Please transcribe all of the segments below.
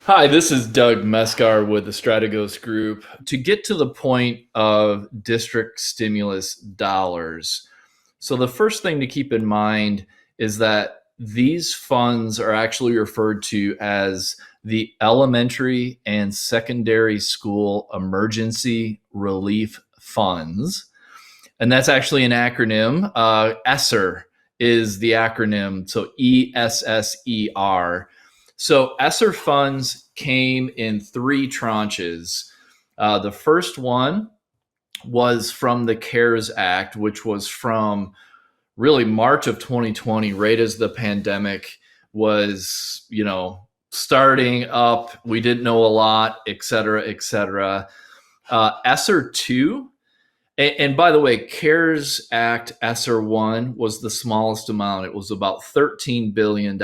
Hi, this is Doug Mescar with the Strategos Group. To get to the point of district stimulus dollars, so the first thing to keep in mind is that these funds are actually referred to as the Elementary and Secondary School Emergency Relief Funds. And that's actually an acronym. ESSER is the acronym, so ESSER. So ESSER funds came in three tranches. The first one was from the CARES Act, which was from really March of 2020, right as the pandemic was, starting up. We didn't know a lot, et cetera, et cetera. ESSER 2, and by the way, CARES Act ESSER 1 was the smallest amount. It was about $13 billion.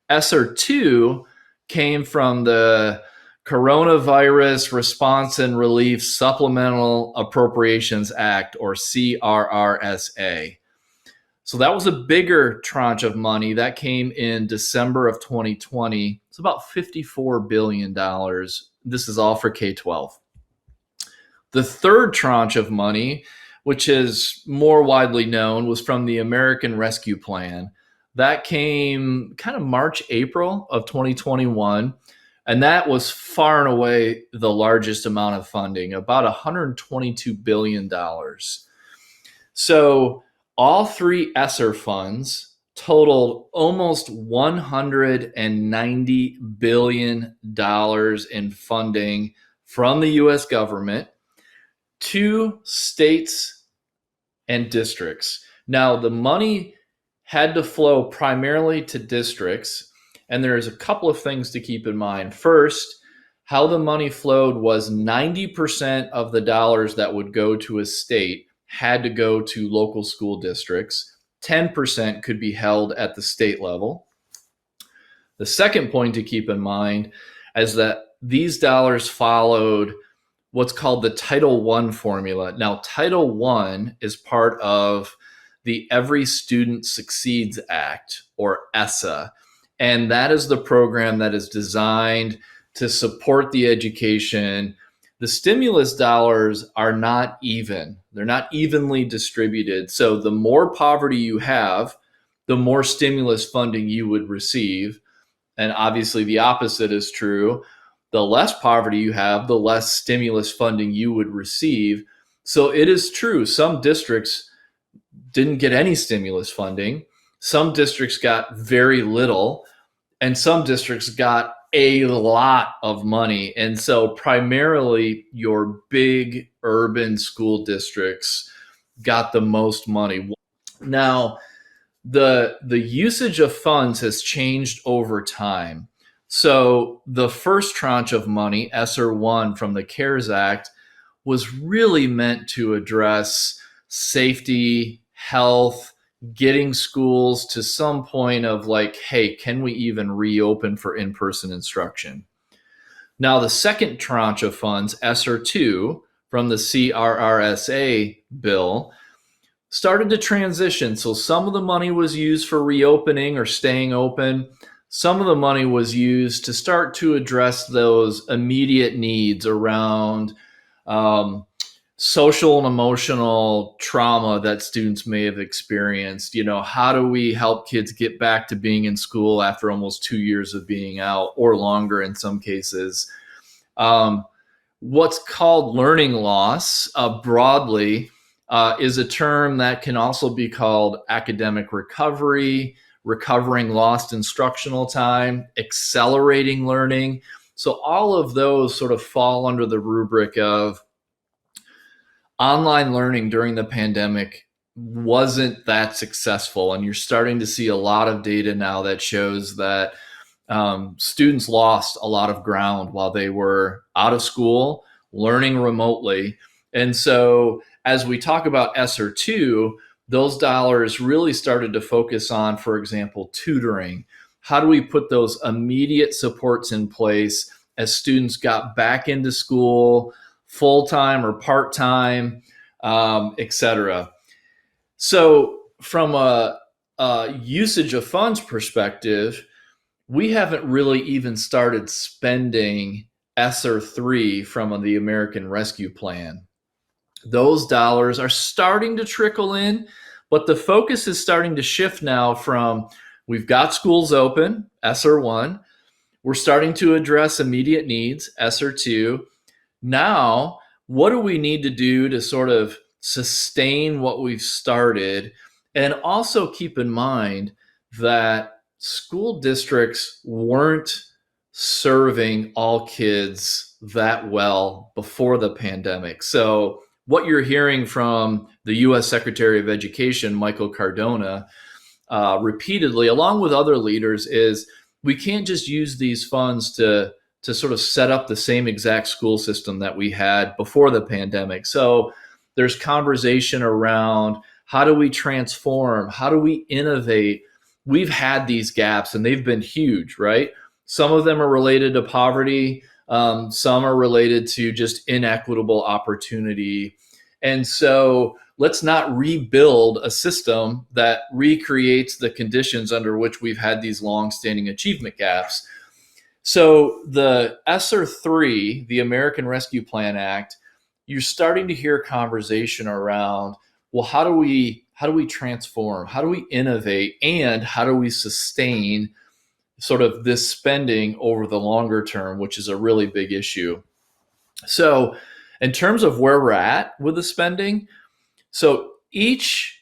ESSER 2 came from the Coronavirus Response and Relief Supplemental Appropriations Act, or CRRSA. So that was a bigger tranche of money. That came in December of 2020. It's about $54 billion. This is all for K-12. The third tranche of money, which is more widely known, was from the American Rescue Plan. That came kind of March, April of 2021. And that was far and away the largest amount of funding, about $122 billion. So all three ESSER funds totaled almost $190 billion in funding from the US government to states and districts. Now, the money had to flow primarily to districts, and there's a couple of things to keep in mind. First, how the money flowed was 90% of the dollars that would go to a state had to go to local school districts. 10% could be held at the state level. The second point to keep in mind is that these dollars followed what's called the Title I formula. Now, Title I is part of the Every Student Succeeds Act, or ESSA. And that is the program that is designed to support the education. The stimulus dollars are not even. They're not evenly distributed. So the more poverty you have, the more stimulus funding you would receive. And obviously the opposite is true. The less poverty you have, the less stimulus funding you would receive. So it is true, some districts didn't get any stimulus funding. Some districts got very little, and some districts got a lot of money. And so primarily your big urban school districts got the most money. Now, the usage of funds has changed over time. So the first tranche of money, ESSER 1 from the CARES Act, was really meant to address safety, health, getting schools to some point of like, hey, can we even reopen for in-person instruction? Now, the second tranche of funds, ESSER 2, from the CRRSA bill, started to transition. So some of the money was used for reopening or staying open. Some of the money was used to start to address those immediate needs around social and emotional trauma that students may have experienced. How do we help kids get back to being in school after almost 2 years of being out, or longer in some cases? What's called learning loss broadly is a term that can also be called academic recovery, recovering lost instructional time, accelerating learning. So all of those sort of fall under the rubric of online learning during the pandemic wasn't that successful. And you're starting to see a lot of data now that shows that students lost a lot of ground while they were out of school, learning remotely. And so as we talk about ESSER 2, those dollars really started to focus on, for example, tutoring. How do we put those immediate supports in place as students got back into school, full-time or part-time, et cetera? So from a usage of funds perspective, we haven't really even started spending ESSR 3 from the American Rescue Plan. Those dollars are starting to trickle in, but the focus is starting to shift now from we've got schools open, ESSR 1, we're starting to address immediate needs, ESSR 2. Now, what do we need to do to sort of sustain what we've started? And also keep in mind that school districts weren't serving all kids that well before the pandemic. So, what you're hearing from the US Secretary of Education, Michael Cardona, repeatedly, along with other leaders, is we can't just use these funds to sort of set up the same exact school system that we had before the pandemic. So there's conversation around how do we transform? How do we innovate? We've had these gaps and they've been huge, right? Some of them are related to poverty. Some are related to just inequitable opportunity. And so let's not rebuild a system that recreates the conditions under which we've had these long-standing achievement gaps. So the ESSR 3, the American Rescue Plan Act, you're starting to hear conversation around, well, how do we transform? How do we innovate? And how do we sustain sort of this spending over the longer term, which is a really big issue. So in terms of where we're at with the spending, so each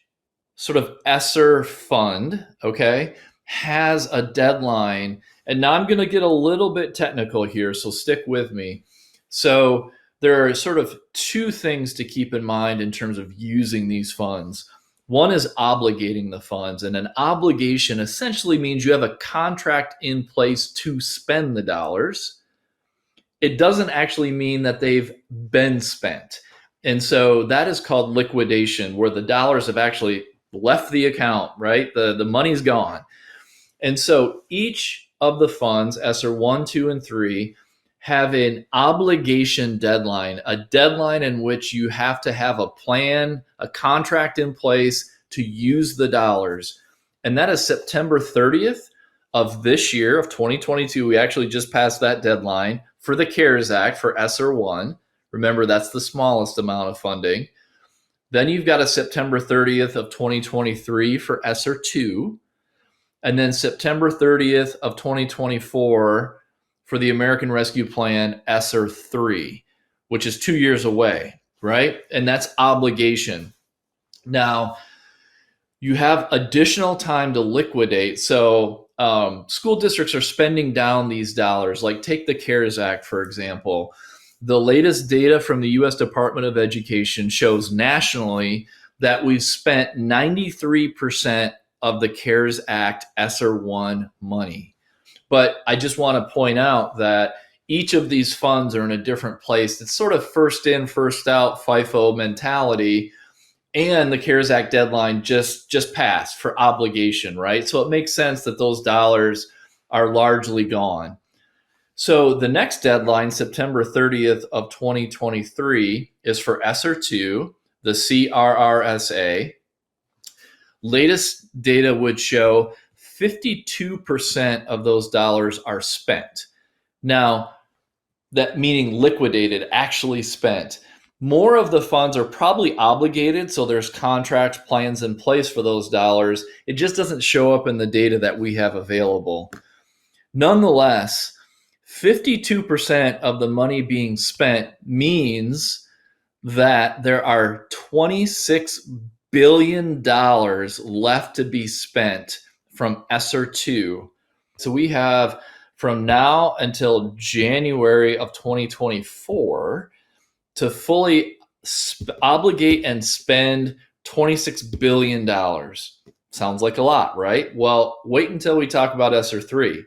sort of ESSR fund, okay, has a deadline. And now I'm going to get a little bit technical here, so stick with me. So there are sort of two things to keep in mind in terms of using these funds. One is obligating the funds, and an obligation essentially means you have a contract in place to spend the dollars. It doesn't actually mean that they've been spent. And so that is called liquidation, where the dollars have actually left the account, right? The money's gone. And so each of the funds, ESSR 1, 2, and 3, have an obligation deadline, a deadline in which you have to have a plan, a contract in place to use the dollars. And that is September 30th of this year, of 2022. We actually just passed that deadline for the CARES Act for ESSR 1. Remember, that's the smallest amount of funding. Then you've got a September 30th of 2023 for ESSR 2. And then September 30th of 2024 for the American Rescue Plan ESSR 3, which is 2 years away, right? And that's obligation. Now, you have additional time to liquidate. So school districts are spending down these dollars. Like take the CARES Act, for example. The latest data from the US Department of Education shows nationally that we've spent 93% of the CARES Act ESSR 1 money. But I just want to point out that each of these funds are in a different place. It's sort of first in, first out FIFO mentality. And the CARES Act deadline just passed for obligation, right? So it makes sense that those dollars are largely gone. So the next deadline, September 30th of 2023, is for ESSR 2, the CRRSA. Latest data would show 52% of those dollars are spent. Now, that meaning liquidated, actually spent. More of the funds are probably obligated, so there's contracts, plans in place for those dollars. It just doesn't show up in the data that we have available. Nonetheless, 52% of the money being spent means that there are $26 billion left to be spent from ESSR 2. So we have from now until January of 2024 to fully obligate and spend $26 billion. Sounds like a lot, right? Well, wait until we talk about ESSR 3.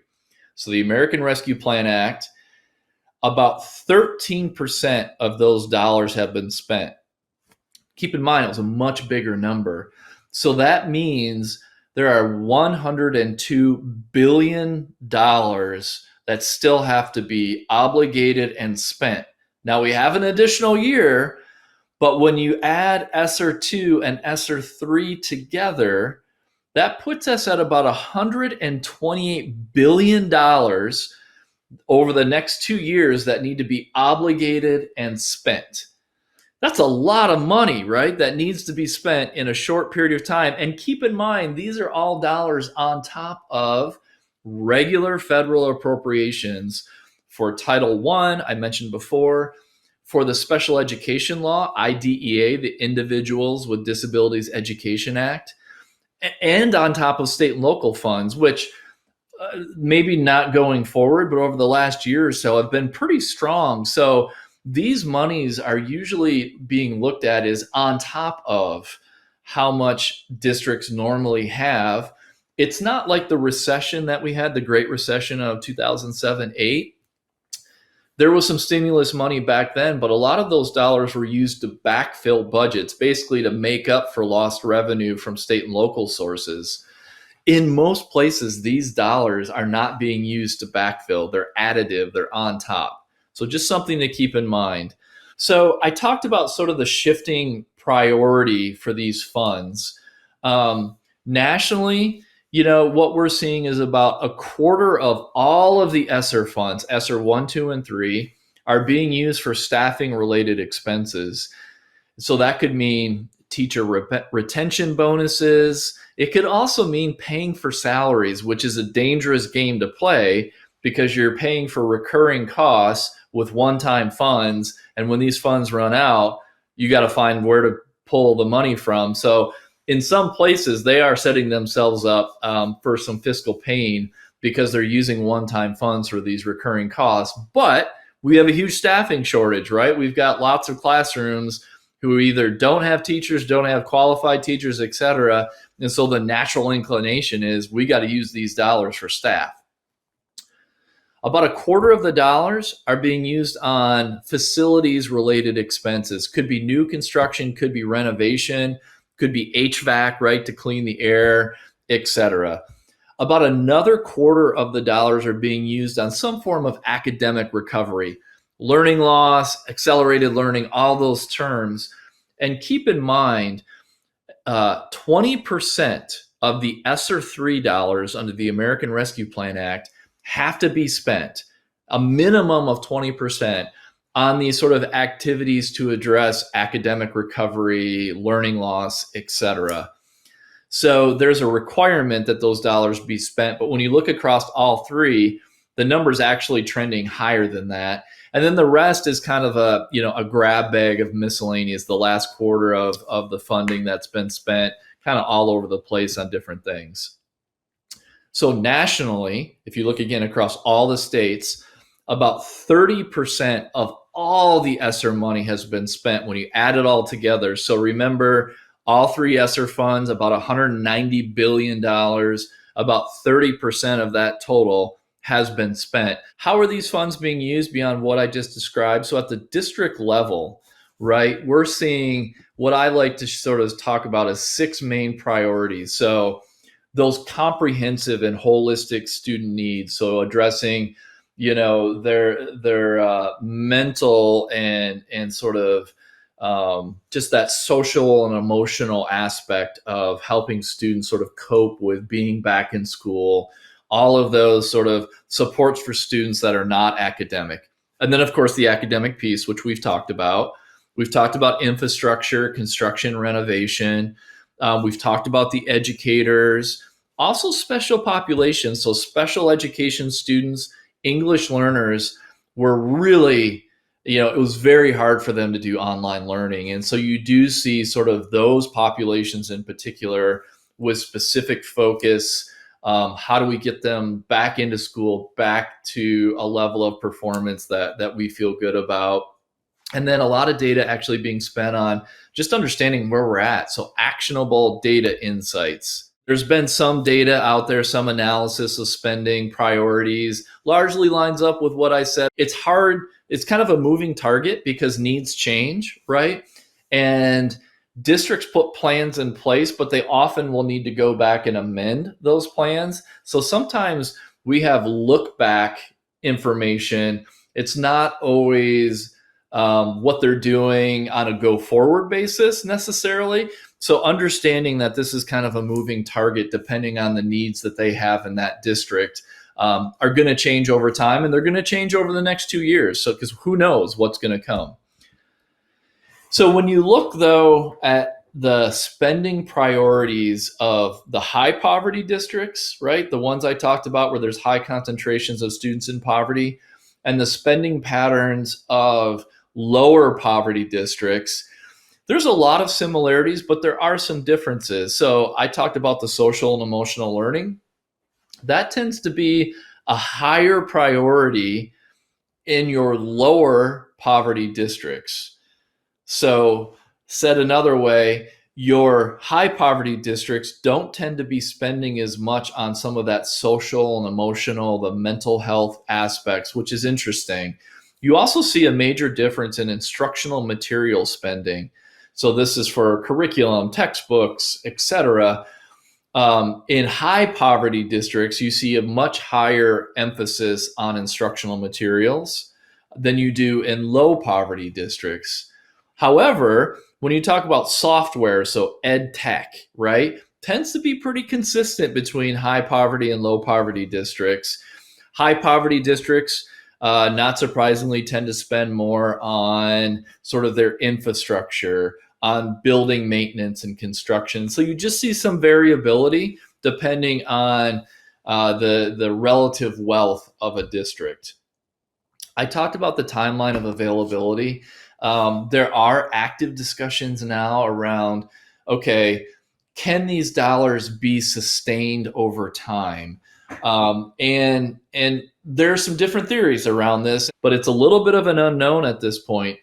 So the American Rescue Plan Act, about 13% of those dollars have been spent. Keep in mind, it was a much bigger number. So that means there are $102 billion that still have to be obligated and spent. Now we have an additional year, but when you add ESSR 2 and ESSR 3 together, That puts us at about $128 billion over the next 2 years that need to be obligated and spent. That's a lot of money, right? That needs to be spent in a short period of time. And keep in mind, these are all dollars on top of regular federal appropriations for Title I mentioned before, for the Special Education Law, IDEA, the Individuals with Disabilities Education Act, and on top of state and local funds, which maybe not going forward, but over the last year or so have been pretty strong. So these monies are usually being looked at as on top of how much districts normally have. It's not like the recession that we had, the Great Recession of 2007-8. There was some stimulus money back then, but a lot of those dollars were used to backfill budgets, basically to make up for lost revenue from state and local sources. In most places, these dollars are not being used to backfill. They're additive, they're on top. So just something to keep in mind. So I talked about sort of the shifting priority for these funds. Nationally, what we're seeing is about a quarter of all of the ESSR funds, ESSR 1, 2, and 3, are being used for staffing related expenses. So that could mean teacher retention bonuses. It could also mean paying for salaries, which is a dangerous game to play because you're paying for recurring costs with one-time funds. And when these funds run out, you got to find where to pull the money from. So in some places, they are setting themselves up for some fiscal pain because they're using one-time funds for these recurring costs. But we have a huge staffing shortage, right? We've got lots of classrooms who either don't have teachers, don't have qualified teachers, et cetera. And so the natural inclination is we got to use these dollars for staff. About a quarter of the dollars are being used on facilities related expenses. Could be new construction, could be renovation, could be HVAC, right, to clean the air, et cetera. About another quarter of the dollars are being used on some form of academic recovery. Learning loss, accelerated learning, all those terms. And keep in mind, 20% of the ESSR 3 dollars under the American Rescue Plan Act have to be spent, a minimum of 20%, on these sort of activities to address academic recovery, learning loss, et cetera. So there's a requirement that those dollars be spent. But when you look across all three, the number's actually trending higher than that. And then the rest is kind of a grab bag of miscellaneous, the last quarter of the funding that's been spent kind of all over the place on different things. So nationally, if you look again across all the states, about 30% of all the ESSR money has been spent when you add it all together. So remember, all three ESSR funds, about $190 billion, about 30% of that total has been spent. How are these funds being used beyond what I just described? So at the district level, right, we're seeing what I like to sort of talk about as 6 main priorities. So those comprehensive and holistic student needs. So addressing, their mental and sort of just that social and emotional aspect of helping students sort of cope with being back in school, all of those sort of supports for students that are not academic. And then, of course, the academic piece, which we've talked about. We've talked about infrastructure, construction, renovation. We've talked about the educators, also special populations. So special education students, English learners were really, it was very hard for them to do online learning. And so you do see sort of those populations in particular with specific focus. How do we get them back into school, back to a level of performance that we feel good about? And then a lot of data actually being spent on just understanding where we're at. So actionable data insights. There's been some data out there, some analysis of spending priorities, largely lines up with what I said. It's hard. It's kind of a moving target because needs change, right? And districts put plans in place, but they often will need to go back and amend those plans. So sometimes we have look back information. It's not always what they're doing on a go forward basis necessarily. So understanding that this is kind of a moving target depending on the needs that they have in that district are going to change over time, and they're going to change over the next 2 years. So because who knows what's going to come. So when you look though at the spending priorities of the high poverty districts, right? The ones I talked about where there's high concentrations of students in poverty, and the spending patterns of lower poverty districts, there's a lot of similarities, but there are some differences. So I talked about the social and emotional learning. That tends to be a higher priority in your lower poverty districts. So, said another way, your high poverty districts don't tend to be spending as much on some of that social and emotional, the mental health aspects, which is interesting. You also see a major difference in instructional material spending. So, this is for curriculum, textbooks, etc. In high poverty districts, you see a much higher emphasis on instructional materials than you do in low poverty districts. However, when you talk about software, so ed tech, right, tends to be pretty consistent between high poverty and low poverty districts. High poverty districts, not surprisingly, tend to spend more on sort of their infrastructure, on building maintenance and construction. So you just see some variability depending on the relative wealth of a district. I talked about the timeline of availability. There are active discussions now around, okay, can these dollars be sustained over time? And there are some different theories around this, but it's a little bit of an unknown at this point.